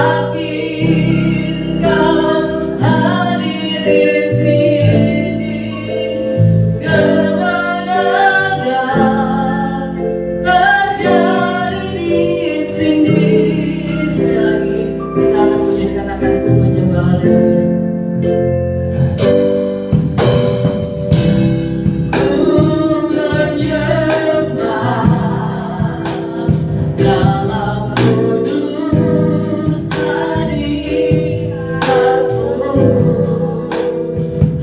yakin kau hadir di sini, kemenangan terjadi di sini. Sekali lagi kita akan katakan ku menyembah. Dalam kudus hadiratmu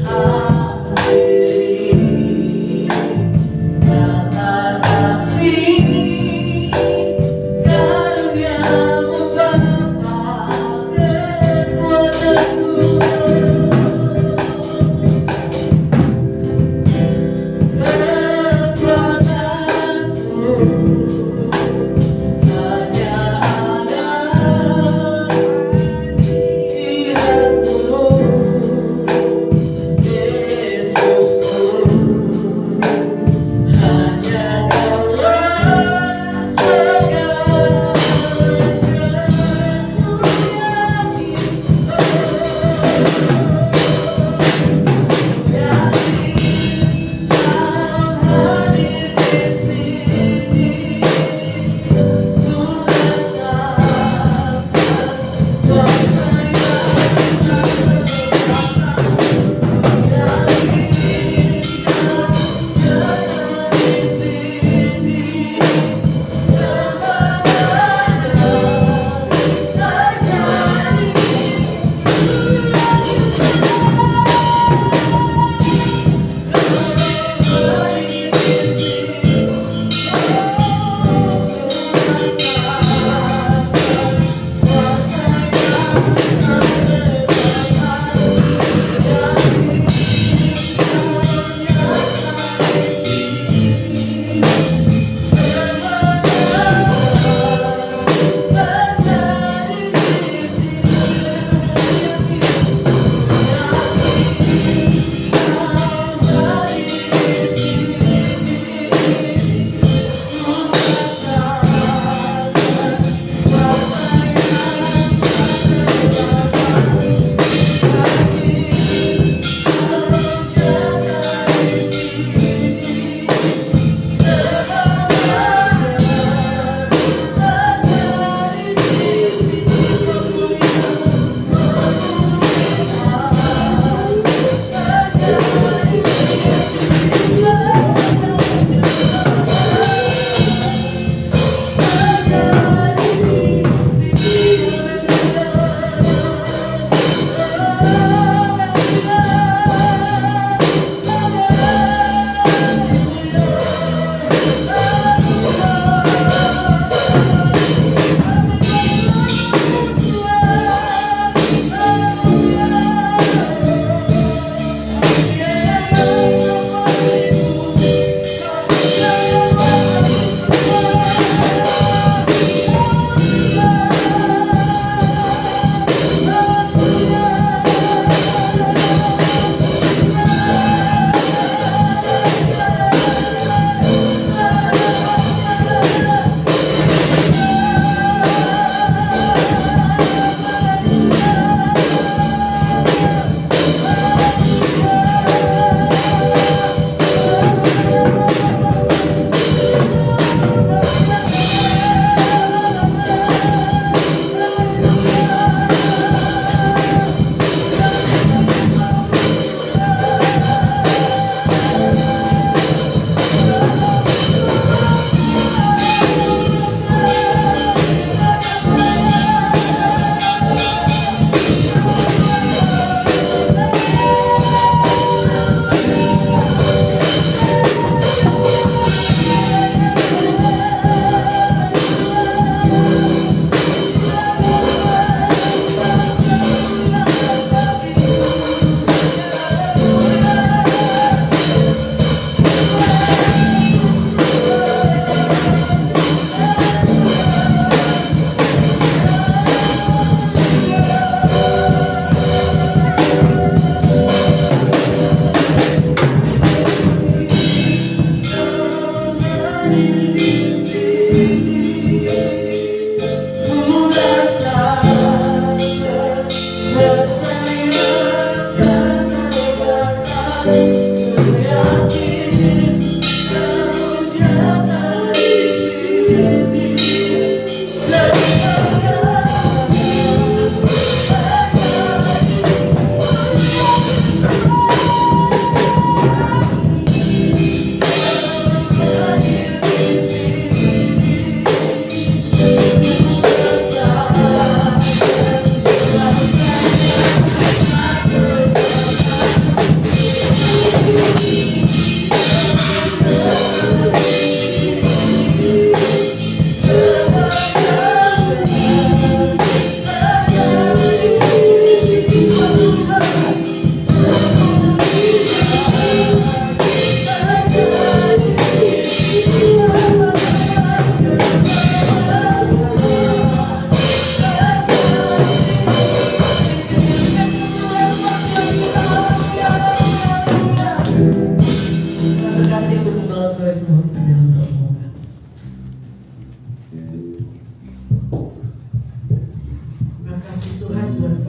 hampiri datar kasih karuniamu Bapa kekuatanku.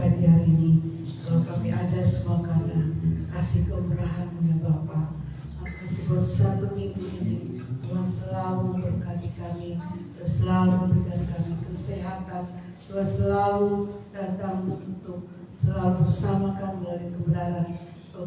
pagi hari ini. Kalau kami ada semua karena kasih kemurahan-Mu ya Bapa. Makasih buat satu minggu ini Tuhan selalu memberkati kami, Tuhan selalu memberikan kami kesehatan, Tuhan selalu datang untuk selalu bersama kami melalui kebenaran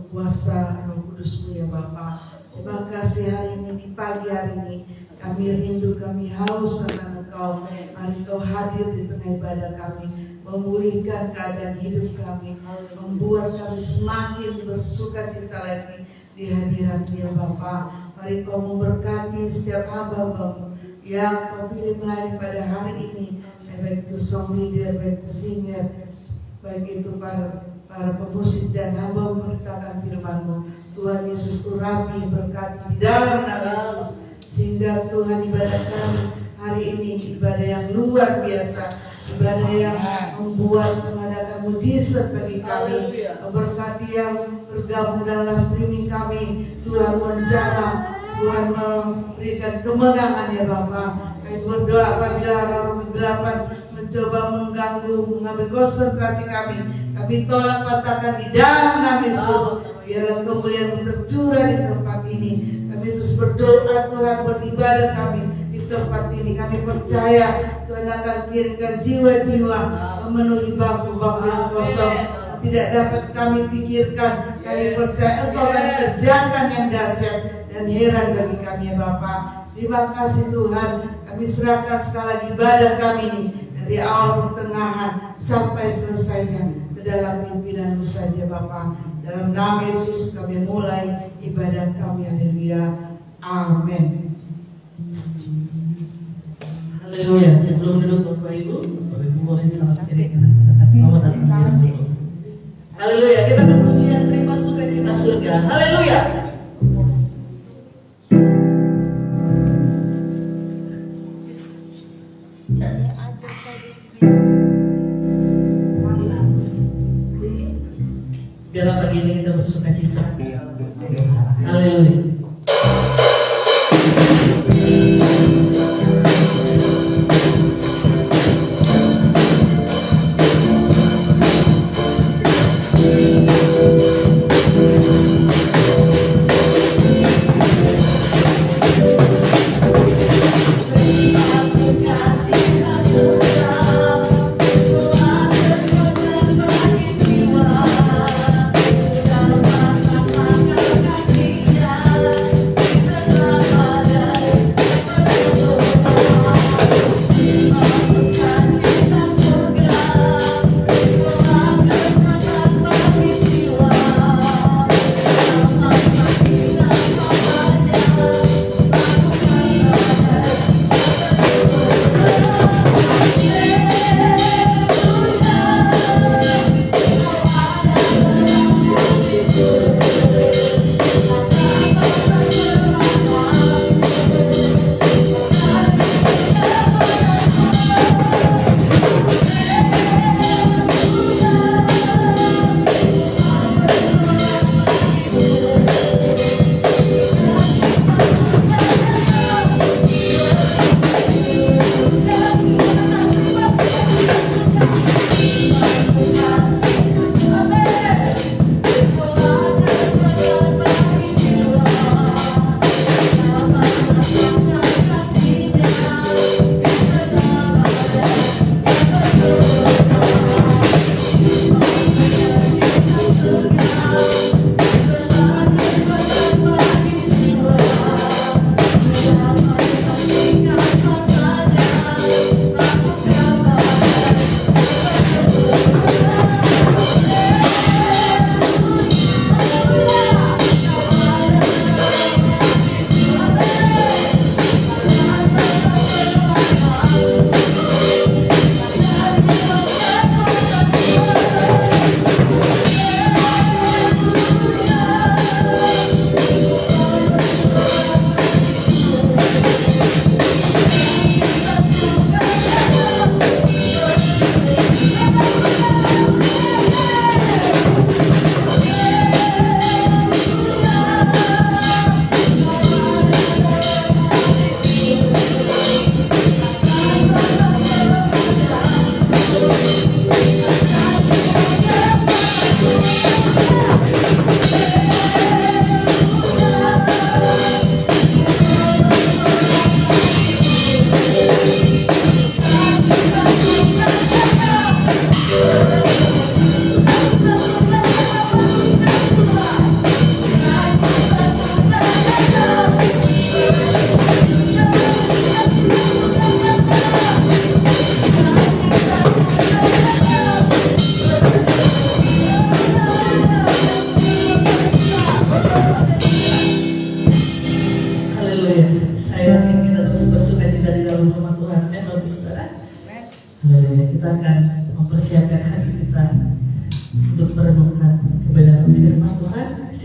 kuasa Roh Kudus-Mu ya Bapa. Terima kasih hari ini, di pagi hari ini kami rindu, kami haus akan Engkau. Mari Engkau hadir di tengah ibadah kami, memulihkan keadaan hidup kami, membuat kami semakin bersuka cita lagi di hadirat-Mu ya Bapa. Mari Engkau memberkati setiap hamba-Mu yang Kau pilih melayani pada hari ini, baik itu song leader, baik itu singer, baik itu para pemusik dan hamba memberitakan firman-Mu. Tuhan Yesus urapi, berkati di dalam nama Yesus, sehingga Tuhan ibadah kami hari ini ibadah yang luar biasa, ibadah yang membuat mengadakan mujizat bagi kami. Berkati yang bergabung dalam streaming kami, Tuhan menjamah, Tuhan memberikan kemenangan ya Bapa. Kami berdoa apabila roh kegelapan mencoba mengganggu, mengambil konsentrasi kami tolak patahkan di dalam nama Yesus. Biarlah kemuliaan tercurah di tempat ini. Kami terus berdoa Tuhan buat ibadah kami di tempat ini. Kami percaya Tuhan akan kirimkan jiwa-jiwa memenuhi bangku-bangku yang kosong, tidak dapat kami pikirkan. Kami percaya Engkau akan kerjakan yang dahsyat dan heran bagi kami ya Bapa. Terima kasih Tuhan. Kami serahkan sekali lagi ibadah kami ini dari awal pertengahan sampai selesainya ke dalam pimpinan-Mu saja Bapa. Dalam nama Yesus kami mulai ibadah kami. Haleluya. Amin. Haleluya. Sebelum duduk Bapak Ibu boleh salam kiri kanan katakan selamat datang di dalam. Haleluya. Kita akan pujian terima sukacita surga. Haleluya. Biarlah pagi ini kita bersuka cita. Haleluya.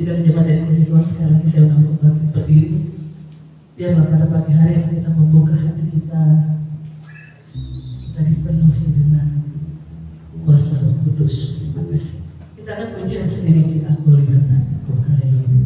Sidang jemaat yang dikasih Tuhan, sekali lagi saya undang untuk berdiri. Biarlah pada pagi hari yang kita membuka hati kita dipenuhi dengan kuasa Roh Kudus. Terima kasih. Kita akan pujian sendiri di Aku Lihat Aku. Haleluya.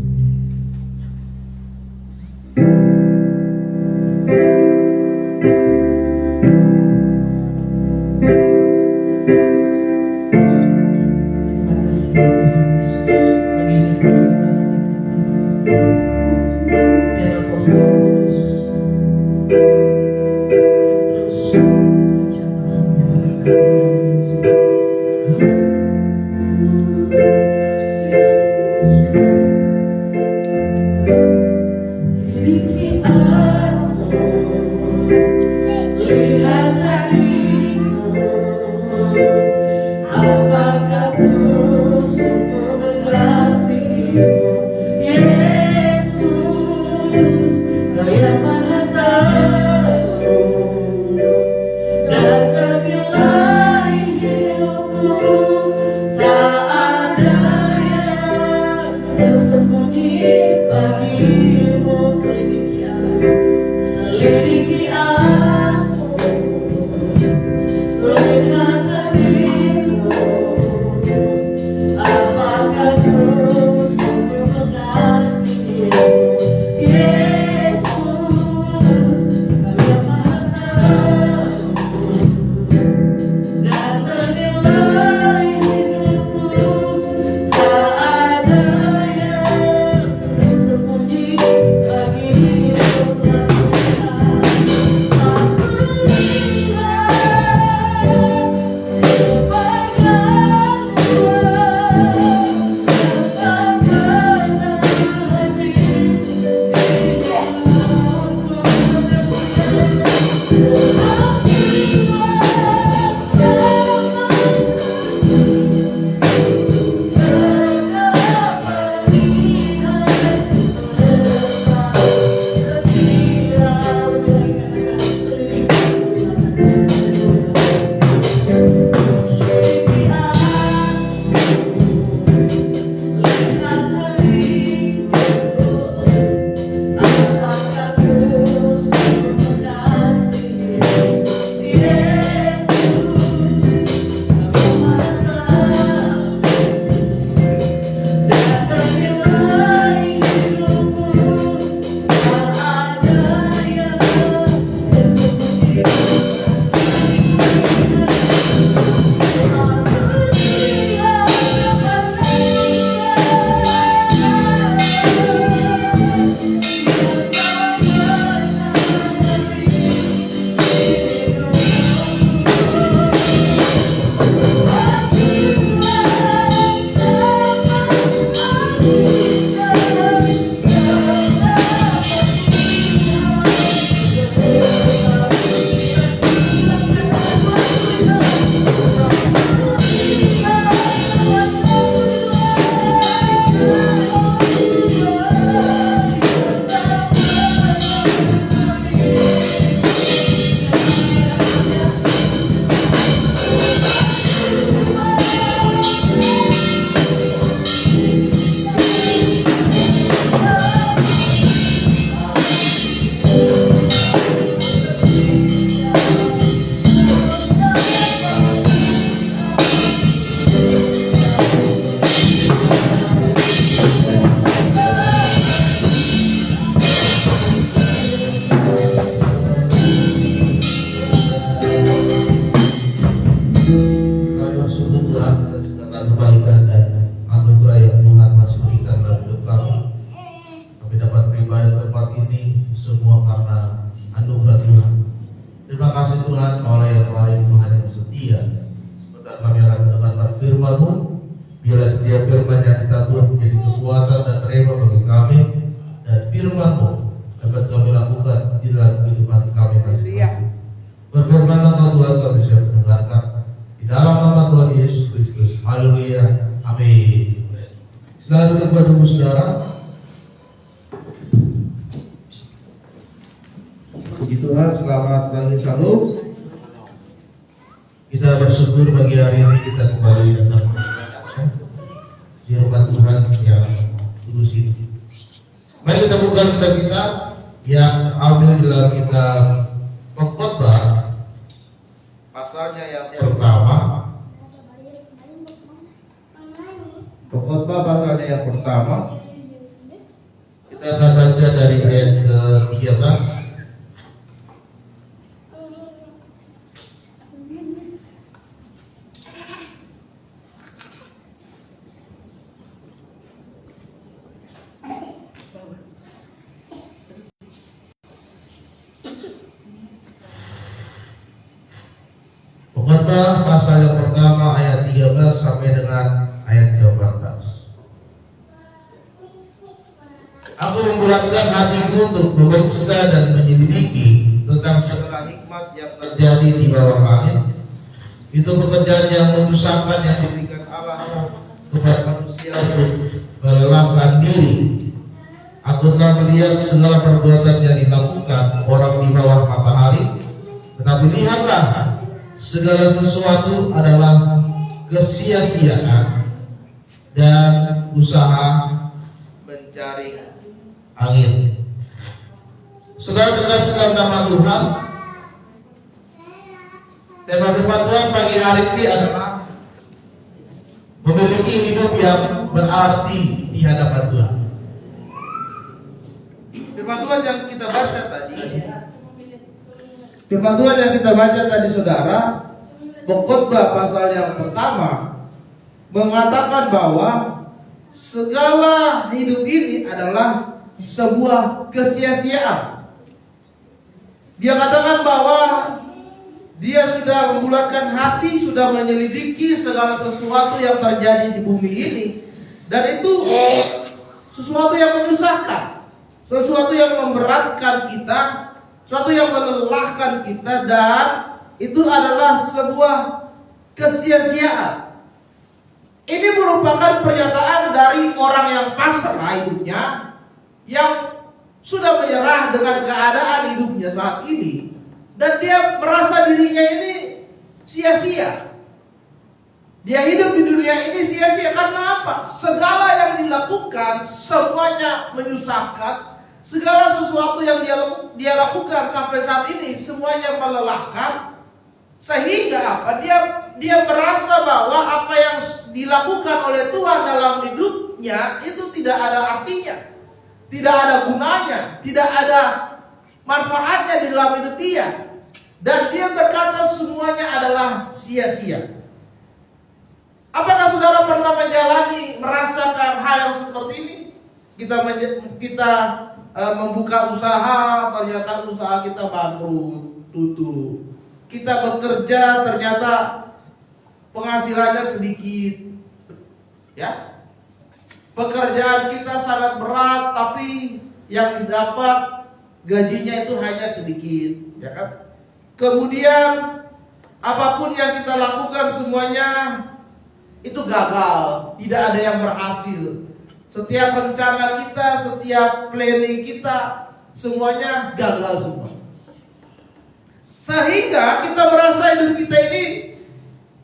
Puji Tuhan, selamat pagi, shalom. Kita bersyukur bagi hari ini kita kembali datang di rumah Tuhan yang Mari kita buka kitab kita yang ambil dalam kitab Pengkhotbah pasalnya yang pertama. Pengkhotbah pasalnya yang pertama. Kita akan baca dari ayat ke-13. Pengkhotbah pasal yang pertama ayat 13 sampai dengan ayat ke-14. Aku membulatkan hatiku untuk memeriksa dan menyelidiki tentang segala hikmat yang terjadi di bawah langit. Itu pekerjaan yang menyusahkan yang diberikan Allah kepada manusia untuk melelahkan diri. Aku telah melihat segala perbuatan yang dilakukan orang di bawah matahari. Tetapi lihatlah, segala sesuatu adalah kesia-siaan dan usaha mencari angin. Saudara terkasih dalam nama Tuhan, tema firman Tuhan pagi hari ini adalah memiliki hidup yang berarti di hadapan Tuhan. Firman Tuhan yang kita baca tadi, saudara, Pengkhotbah pasal yang pertama mengatakan bahwa segala hidup ini adalah sebuah kesia-siaan. Dia katakan bahwa dia sudah membulatkan hati, sudah menyelidiki segala sesuatu yang terjadi di bumi ini, dan itu sesuatu yang menyusahkan, sesuatu yang memberatkan kita, sesuatu yang melelahkan kita, dan itu adalah sebuah kesia-siaan. Ini merupakan pernyataan dari orang yang pasrah hidupnya, yang sudah menyerah dengan keadaan hidupnya saat ini, dan dia merasa dirinya ini sia-sia. Dia hidup di dunia ini sia-sia karena apa? Segala yang dilakukan semuanya menyusahkan. Segala sesuatu yang dia lakukan sampai saat ini semuanya melelahkan. Sehingga apa? Dia merasa bahwa apa yang dilakukan oleh Tuhan dalam hidupnya itu tidak ada artinya, tidak ada gunanya, tidak ada manfaatnya di dalam hidup dia. Dan dia berkata semuanya adalah sia-sia. Apakah saudara pernah merasakan hal yang seperti ini? Kita membuka usaha, ternyata usaha kita bangkrut, tutup. Kita bekerja, ternyata penghasilannya sedikit, ya. Pekerjaan kita sangat berat, tapi yang didapat gajinya itu hanya sedikit, ya kan? Kemudian apapun yang kita lakukan semuanya itu gagal, tidak ada yang berhasil. Setiap rencana kita, setiap planning kita, semuanya gagal semua. Sehingga kita merasa hidup kita ini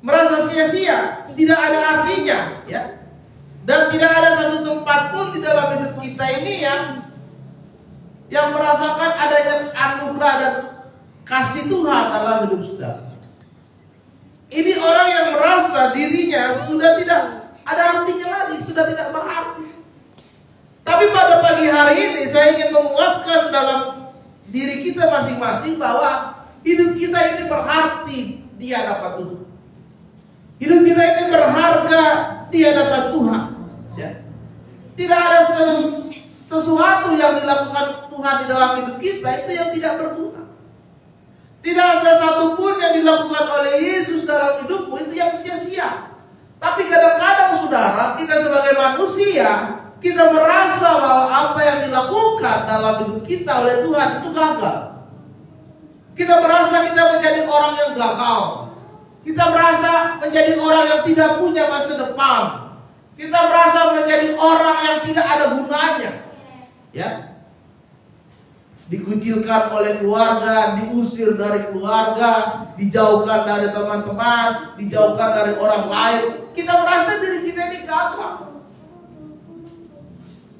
merasa sia-sia, tidak ada artinya, ya. Dan tidak ada satu tempat pun di dalam hidup kita ini yang merasakan adanya anugerah dan kasih Tuhan dalam hidup saudara. Ini orang yang merasa dirinya sudah tidak ada artinya lagi, sudah tidak berarti. Tapi pada pagi hari ini saya ingin menguatkan dalam diri kita masing-masing bahwa hidup kita ini berarti di hadapan Tuhan. Hidup kita ini berharga di hadapan Tuhan, ya. Tidak ada sesuatu yang dilakukan Tuhan di dalam hidup kita itu yang tidak berguna. Tidak ada satupun yang dilakukan oleh Yesus dalam hidupmu itu yang sia-sia. Tapi kadang-kadang saudara, kita sebagai manusia, kita merasa bahwa apa yang dilakukan dalam hidup kita oleh Tuhan itu gagal. Kita merasa kita menjadi orang yang gagal. Kita merasa menjadi orang yang tidak punya masa depan. Kita merasa menjadi orang yang tidak ada gunanya, ya. Dikucilkan oleh keluarga, diusir dari keluarga, dijauhkan dari teman-teman, dijauhkan dari orang lain. Kita merasa diri kita ini gagal.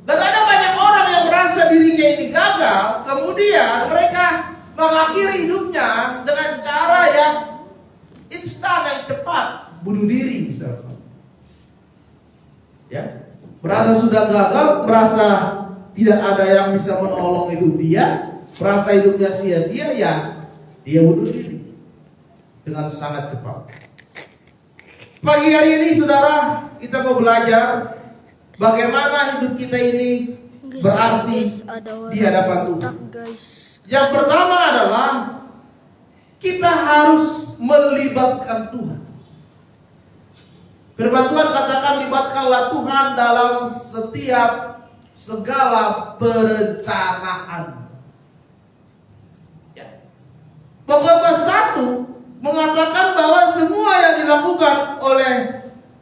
Dan ada banyak orang yang merasa dirinya ini gagal, kemudian mereka mengakhiri hidupnya dengan cara yang instan, yang cepat, bunuh diri misalnya. Ya, merasa sudah gagal, merasa tidak ada yang bisa menolong hidup dia, merasa hidupnya sia-sia, ya dia bunuh diri dengan sangat cepat. Pagi hari ini saudara, kita mau belajar bagaimana hidup kita ini berarti di hadapan Tuhan. Yang pertama adalah kita harus melibatkan Tuhan. Firman Tuhan katakan, libatkanlah Tuhan dalam setiap segala perencanaan. Ya. Pokoknya satu mengatakan bahwa semua yang dilakukan oleh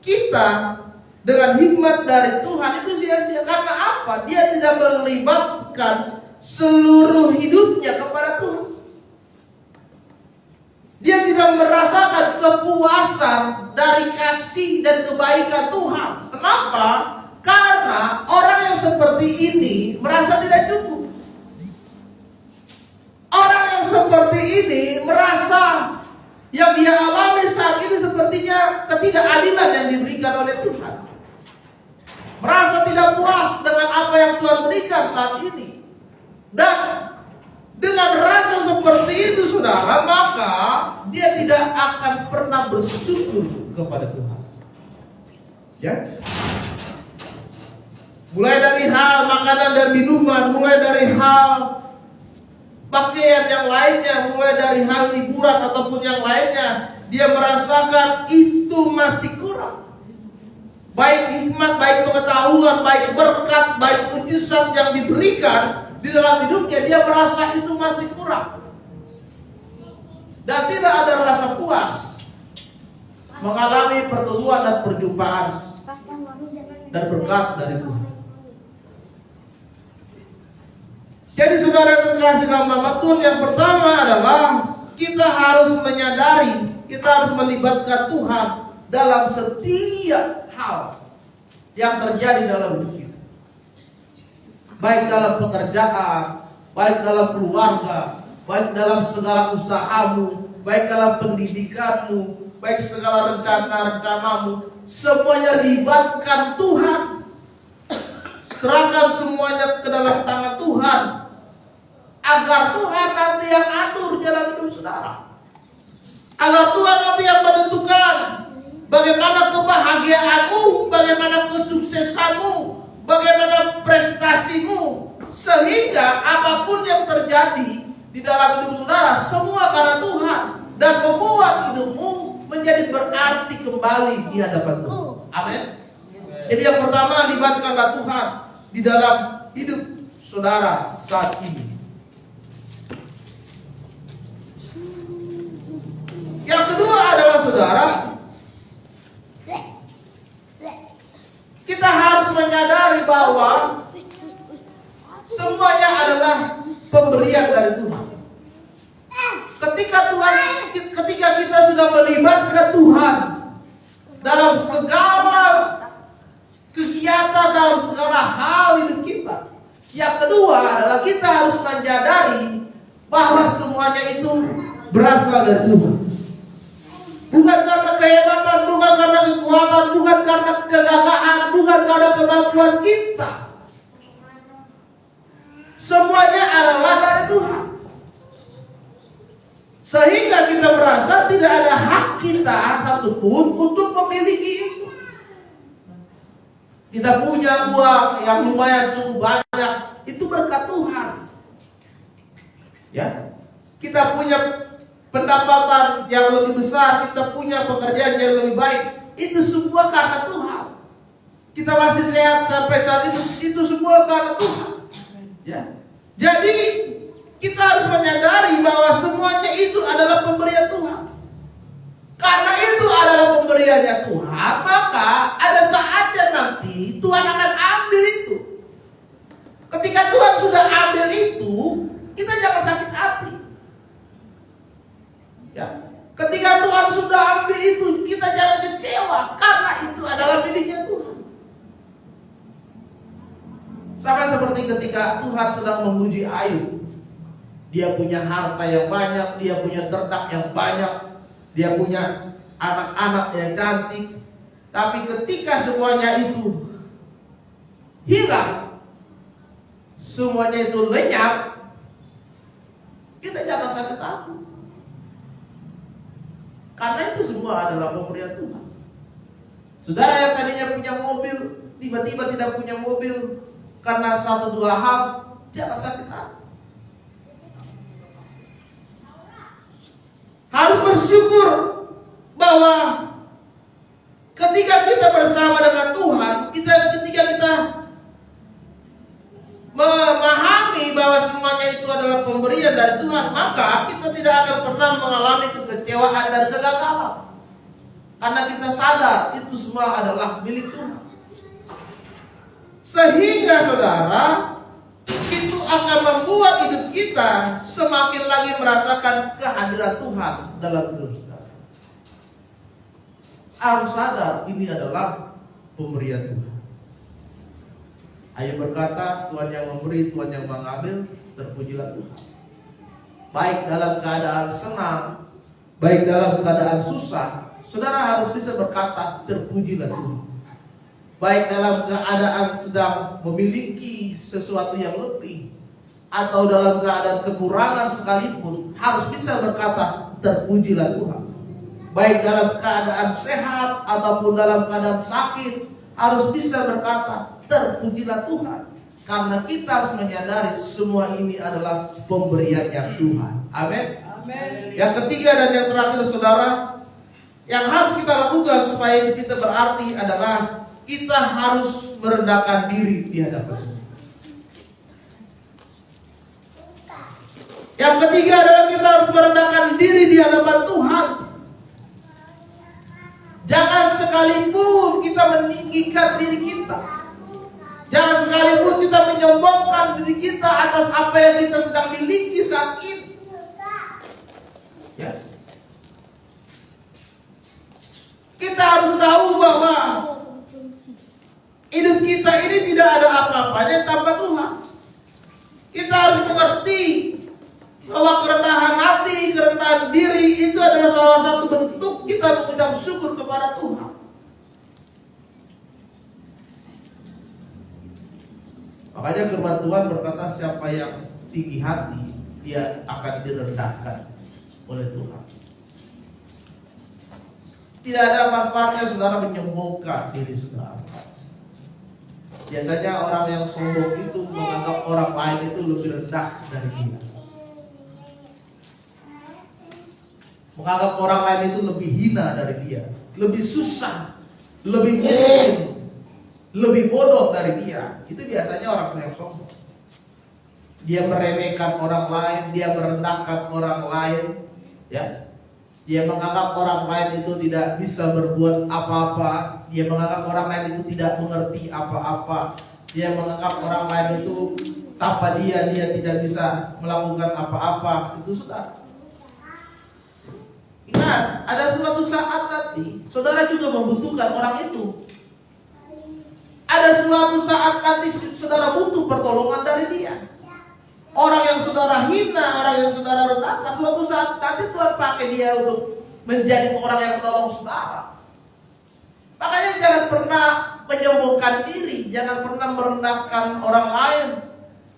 kita dengan hikmat dari Tuhan itu sia-sia. Karena apa? Dia tidak melibatkan seluruh hidupnya kepada Tuhan. Dia tidak merasakan kepuasan dari kasih dan kebaikan Tuhan. Kenapa? Karena orang yang seperti ini merasa tidak cukup. Orang yang seperti ini merasa yang dia alami saat ini sepertinya ketidakadilan yang diberikan oleh Tuhan. Merasa tidak puas dengan apa yang Tuhan berikan saat ini. Dan dengan rasa seperti itu saudara, maka dia tidak akan pernah bersyukur kepada Tuhan. Ya. Mulai dari hal makanan dan minuman, mulai dari hal pakaian yang lainnya, mulai dari hal hiburan ataupun yang lainnya, dia merasakan itu masih kurang. Baik hikmat, baik pengetahuan, baik berkat, baik mujizat yang diberikan di dalam hidupnya, dia merasa itu masih kurang. Dan tidak ada rasa puas mengalami pertemuan dan perjumpaan dan berkat dari Tuhan. Jadi saudara yang terkasih dalam nama Tuhan, yang pertama adalah kita harus menyadari, kita harus melibatkan Tuhan dalam setiap hal yang terjadi dalam hidup kita. Baik dalam pekerjaan, baik dalam keluarga, baik dalam segala usahamu, baik dalam pendidikanmu, baik segala rencana-rencanamu, semuanya libatkan Tuhan. Serahkan semuanya ke dalam tangan Tuhan, agar Tuhan nanti yang atur dalam hidup saudara. Agar Tuhan nanti yang menentukan bagaimana kebahagiaanmu, bagaimana kesuksesanmu, bagaimana prestasimu, sehingga apapun yang terjadi di dalam hidup saudara, semua karena Tuhan, dan membuat hidupmu menjadi berarti kembali di hadapan Tuhan. Amin. Jadi yang pertama, libatkanlah Tuhan di dalam hidup saudara saat ini. Yang kedua adalah saudara, kita harus menyadari bahwa semuanya adalah pemberian dari Tuhan. Ketika kita sudah melibatkan Tuhan dalam segala kegiatan, dalam segala hal hidup kita, yang kedua adalah kita harus menyadari bahwa semuanya itu berasal dari Tuhan. Bukan karena kehebatan, bukan karena kekuatan, bukan karena kegagahan, bukan karena kemampuan kita. Semuanya adalah dari Tuhan. Sehingga kita merasa tidak ada hak kita satupun untuk memiliki itu. Kita punya uang yang lumayan cukup banyak, itu berkat Tuhan. Ya, kita punya pendapatan yang lebih besar, kita punya pekerjaan yang lebih baik, itu semua karena Tuhan. Kita masih sehat sampai saat itu semua karena Tuhan. Ya. Jadi kita harus menyadari bahwa semuanya itu adalah pemberian Tuhan. Karena itu adalah pemberiannya Tuhan, maka ada saatnya nanti Tuhan akan ambil itu. Ketika Tuhan sudah ambil itu, kita jangan sakit hati. Ya. Ketika Tuhan sudah ambil itu, kita jangan kecewa, karena itu adalah miliknya Tuhan. Sama seperti ketika Tuhan sedang menguji Ayub. Dia punya harta yang banyak, dia punya ternak yang banyak, dia punya anak-anak yang cantik. Tapi ketika semuanya itu hilang, semuanya itu lenyap, kita jangan sakit hati. Karena itu semua adalah pemberian Tuhan. Saudara yang tadinya punya mobil, tiba-tiba tidak punya mobil karena satu dua hal, jangan sakit hati. Harus bersyukur bahwa ketika kita bersama dengan Tuhan, ketika kita memahami bahwa semuanya itu adalah pemberian dari Tuhan, maka kita tidak akan pernah mengalami kekecewaan dan kegagalan. Karena kita sadar itu semua adalah milik Tuhan. Sehingga saudara, itu akan membuat hidup kita semakin lagi merasakan kehadiran Tuhan dalam hidup saudara. Harus sadar ini adalah pemberian Tuhan. Ayub berkata, Tuhan yang memberi, Tuhan yang mengambil, terpujilah Tuhan. Baik dalam keadaan senang, baik dalam keadaan susah, saudara harus bisa berkata, terpujilah Tuhan. Baik dalam keadaan sedang memiliki sesuatu yang lebih, atau dalam keadaan kekurangan sekalipun, harus bisa berkata, terpujilah Tuhan. Baik dalam keadaan sehat ataupun dalam keadaan sakit, harus bisa berkata, terpujilah Tuhan. Karena kita harus menyadari semua ini adalah pemberiannya Tuhan. Amin. Yang ketiga dan yang terakhir saudara, yang harus kita lakukan supaya hidup kita berarti adalah kita harus merendahkan diri di hadapan Tuhan. Yang ketiga adalah kita harus merendahkan diri di hadapan Tuhan. Jangan sekalipun kita meninggikan diri kita. Jangan sekalipun kita menyombongkan diri kita atas apa yang kita sedang miliki saat ini. Ya. Kita harus tahu bahwa hidup kita ini tidak ada apa-apanya tanpa Tuhan. Kita harus mengerti bahwa kerendahan hati, kerendahan diri itu adalah salah satu bentuk kita mengucap syukur kepada Tuhan. Makanya firman Tuhan berkata, siapa yang tinggi hati, dia akan direndahkan oleh Tuhan. Tidak ada manfaatnya saudara menyombongkan diri saudara. Biasanya orang yang sombong itu menganggap orang lain itu lebih rendah dari dia. Menganggap orang lain itu lebih hina dari dia, lebih susah, lebih miskin, lebih bodoh dari dia. Itu biasanya orang yang sombong. Dia meremehkan orang lain, dia merendahkan orang lain, ya. Dia menganggap orang lain itu tidak bisa berbuat apa-apa. Dia menganggap orang lain itu tidak mengerti apa-apa. Dia menganggap orang lain itu tanpa dia tidak bisa melakukan apa-apa. Itu saudara. Ingat, ada suatu saat nanti saudara juga membutuhkan orang itu. Ada suatu saat nanti saudara butuh pertolongan dari dia. Orang yang saudara hina, orang yang saudara rendahkan, suatu saat nanti Tuhan pakai dia untuk menjadi orang yang menolong saudara. Makanya jangan pernah menyombongkan diri, jangan pernah merendahkan orang lain,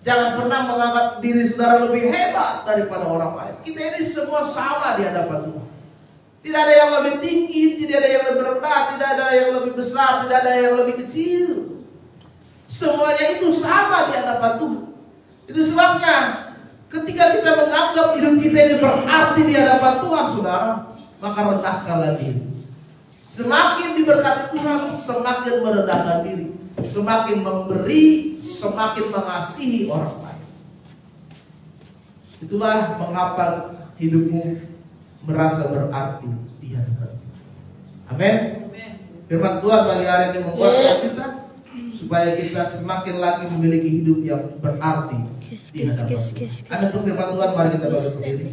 jangan pernah menganggap diri saudara lebih hebat daripada orang lain. Kita ini semua sama di hadapan Tuhan. Tidak ada yang lebih tinggi, tidak ada yang lebih rendah, tidak ada yang lebih besar, tidak ada yang lebih kecil. Semuanya itu sama di hadapan Tuhan. Itu sebabnya ketika kita menganggap hidup kita ini berarti di hadapan Tuhan, saudara, maka rendahkanlah diri. Semakin diberkati Tuhan, semakin merendahkan diri, semakin memberi, semakin mengasihi orang lain. Itulah mengapa hidupmu merasa berarti di hadapan Tuhan. Amin. Firman Tuhan bagi hari ini membuat kita supaya kita semakin lagi memiliki hidup yang berarti di hadapan Tuhan. Ada untuk firman Tuhan, mari kita bangkit berdiri.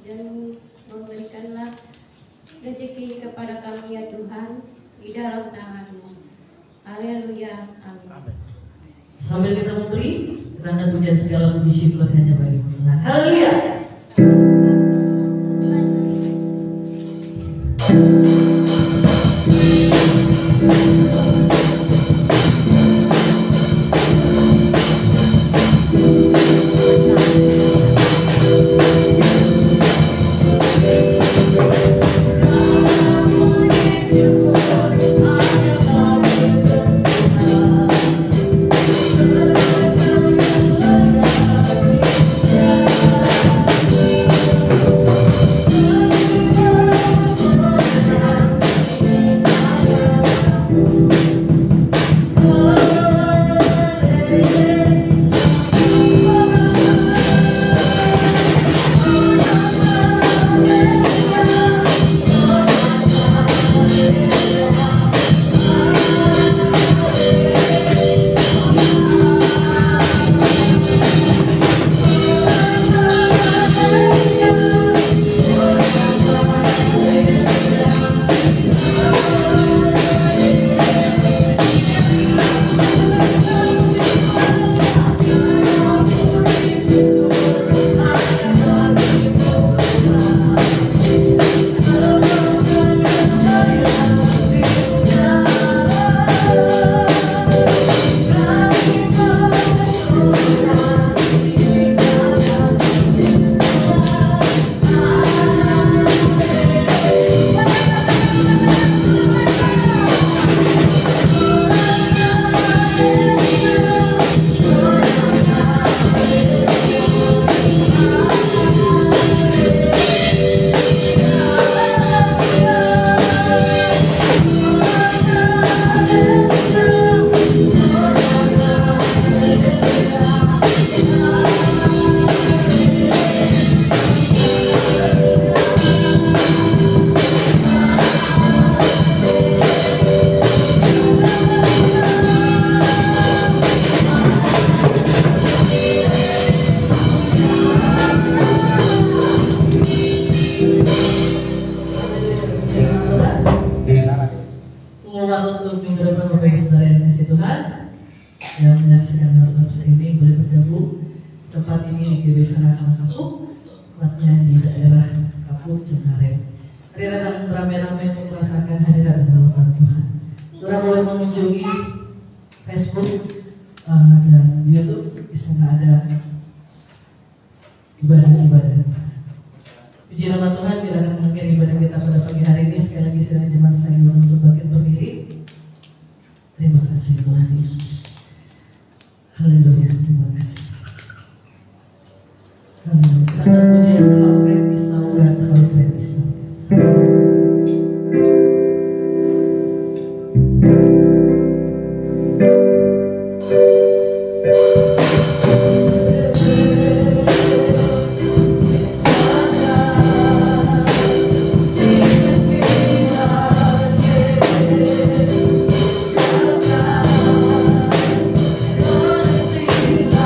dan memberikanlah rezeki kepada kami ya Tuhan di dalam tangan-Mu. Haleluya. Amin. Sambil kita memberi, kita akan pujian segala puji syukur hanya bagi Tuhan. Haleluya. Pengumuman untuk minggu depan Bapak Ibu Saudara yang dikasihi Tuhan yang menyaksikan live streaming boleh bergabung. Tempat ini di GBC Nakal Kapuk, tempatnya di daerah Kapuk, Cengkareng. Mari datang beramai-ramai untuk merasakan hadirat dan harapan Tuhan. Saudara boleh mengunjungi Facebook dan YouTube, di sana ada ibadah-ibadah. Puji nama Tuhan, kita akan mengakhiri ibadah kita pada pagi hari ini. Sekali lagi saya jemaat saya untuk bangkit berdiri. Terima kasih Tuhan Yesus. Haleluya, terima kasih. Haleluya. Kita akan pujian How Great Is Our God, How Great Is Our God. Sing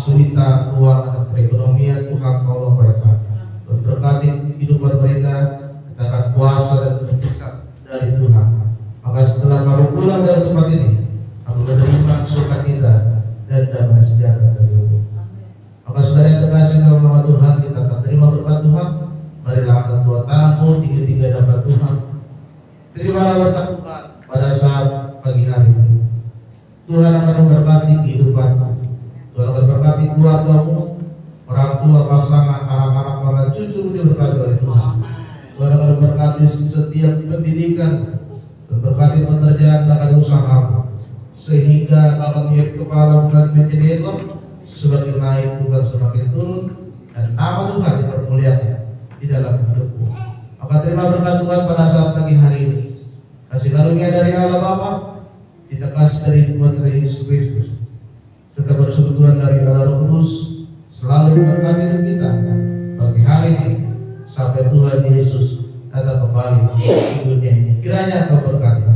kesulitan keuangan dan perekonomian, Tuhan tolong mereka. Berkati kehidupan mereka, katakan kuasa dan berkat dari Tuhan. Maka setelah kami pulang dari tempat ini, kami menerima sukacita dan damai sejahtera dari Allah. Maka saudara yang terkasih dalam nama Tuhan, kita akan terima berkat Tuhan. Marilah angkat dua tanganmu, tiga-tiga dapat Tuhan. Terimalah berkat Tuhan pada saat pagi hari ini. Tuhan akan memberkati kehidupanmu. Tuhan akan memberkati keluargamu, orang tua, pasangan, anak-anak, bahkan cucu diberkati oleh Tuhan. Tuhan akan memberkati setiap pendidikan, memberkati pekerjaan, bahkan usaha, sehingga akan menjadi kepala bukan menjadi ekor, semakin naik bukan semakin turun, dan nama Tuhan dipermuliakan di dalam hidupmu. Maka terima berkat Tuhan pada saat pagi hari ini. Kasih karunia dari Allah Bapa, kita kasih dari Tuhan kita Yesus Kristus, serta persekutuan dari Allah Roh Kudus selalu memberkati hidup kita pagi hari ini sampai Tuhan Yesus datang kembali di dunia ini. Kiranya Kau berkati.